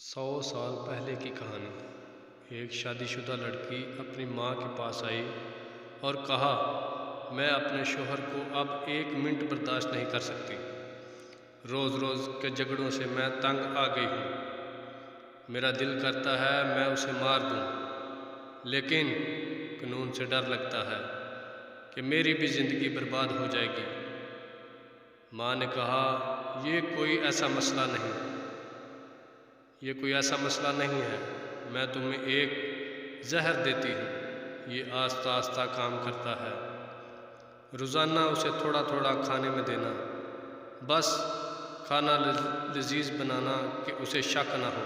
100 سال پہلے کی کہانی۔ ایک شادی شدہ لڑکی اپنی ماں کے پاس آئی اور کہا، میں اپنے شوہر کو اب 1 منٹ برداشت نہیں کر سکتی۔ روز روز کے جھگڑوں سے میں تنگ آ گئی ہوں۔ میرا دل کرتا ہے میں اسے مار دوں، لیکن قانون سے ڈر لگتا ہے کہ میری بھی زندگی برباد ہو جائے گی۔ ماں نے کہا، یہ کوئی ایسا مسئلہ نہیں ہے، میں تمہیں ایک زہر دیتی ہوں، یہ آہستہ آہستہ کام کرتا ہے۔ روزانہ اسے تھوڑا تھوڑا کھانے میں دینا، بس کھانا لذیذ بنانا کہ اسے شک نہ ہو۔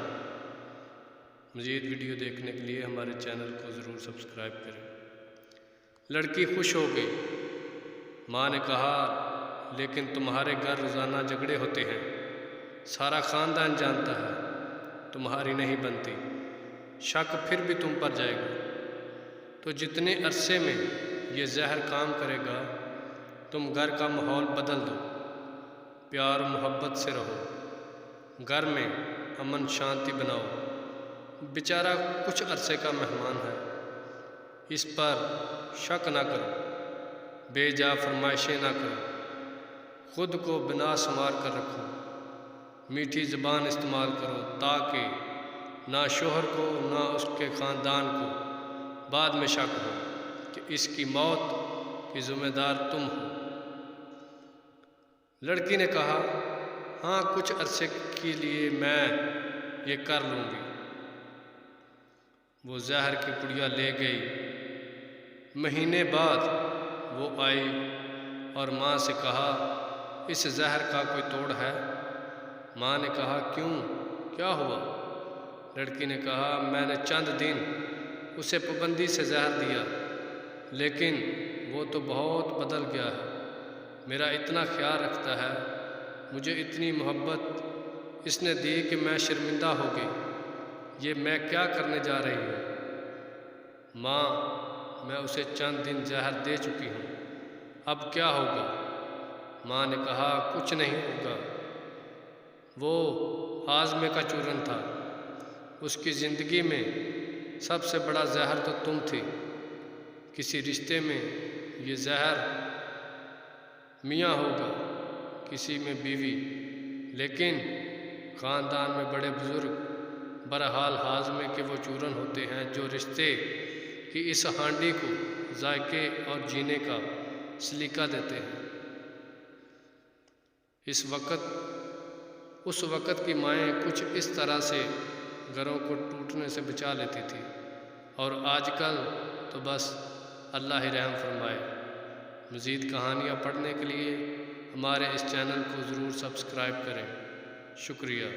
مزید ویڈیو دیکھنے کے لیے ہمارے چینل کو ضرور سبسکرائب کریں۔ لڑکی خوش ہو گئی۔ ماں نے کہا، لیکن تمہارے گھر روزانہ جھگڑے ہوتے ہیں، سارا خاندان جانتا ہے، تمہاری نہیں بنتی، شک پھر بھی تم پر جائے گا، تو جتنے عرصے میں یہ زہر کام کرے گا تم گھر کا ماحول بدل دو، پیار و محبت سے رہو، گھر میں امن شانتی بناؤ۔ بیچارہ کچھ عرصے کا مہمان ہے، اس پر شک نہ کرو، بے جا فرمائشیں نہ کرو، خود کو بنا سنوار کر رکھو، میٹھی زبان استعمال کرو تاکہ نہ شوہر کو نہ اس کے خاندان کو بعد میں شک ہو کہ اس کی موت کی ذمہ دار تم ہو۔ لڑکی نے کہا، ہاں کچھ عرصے کے لیے میں یہ کر لوں گی۔ وہ زہر کی پڑیا لے گئی۔ مہینے بعد وہ آئی اور ماں سے کہا، اس زہر کا کوئی توڑ ہے؟ ماں نے کہا، کیوں، کیا ہوا؟ لڑکی نے کہا، میں نے چند دن اسے پابندی سے زہر دیا، لیکن وہ تو بہت بدل گیا ہے، میرا اتنا خیال رکھتا ہے، مجھے اتنی محبت اس نے دی کہ میں شرمندہ ہو گئی، یہ میں کیا کرنے جا رہی ہوں؟ ماں، میں اسے چند دن زہر دے چکی ہوں، اب کیا ہوگا؟ ماں نے کہا، کچھ نہیں ہوگا، وہ ہاضمے کا چورن تھا، اس کی زندگی میں سب سے بڑا زہر تو تم تھی۔ کسی رشتے میں یہ زہر میاں ہوگا، کسی میں بیوی، لیکن خاندان میں بڑے بزرگ بہرحال ہاضمے کے وہ چورن ہوتے ہیں جو رشتے کی اس ہانڈی کو ذائقے اور جینے کا سلیقہ دیتے ہیں۔ اس وقت کی مائیں کچھ اس طرح سے گھروں کو ٹوٹنے سے بچا لیتی تھی، اور آج کل تو بس اللہ ہی رحم فرمائے۔ مزید کہانیاں پڑھنے کے لیے ہمارے اس چینل کو ضرور سبسکرائب کریں۔ شکریہ۔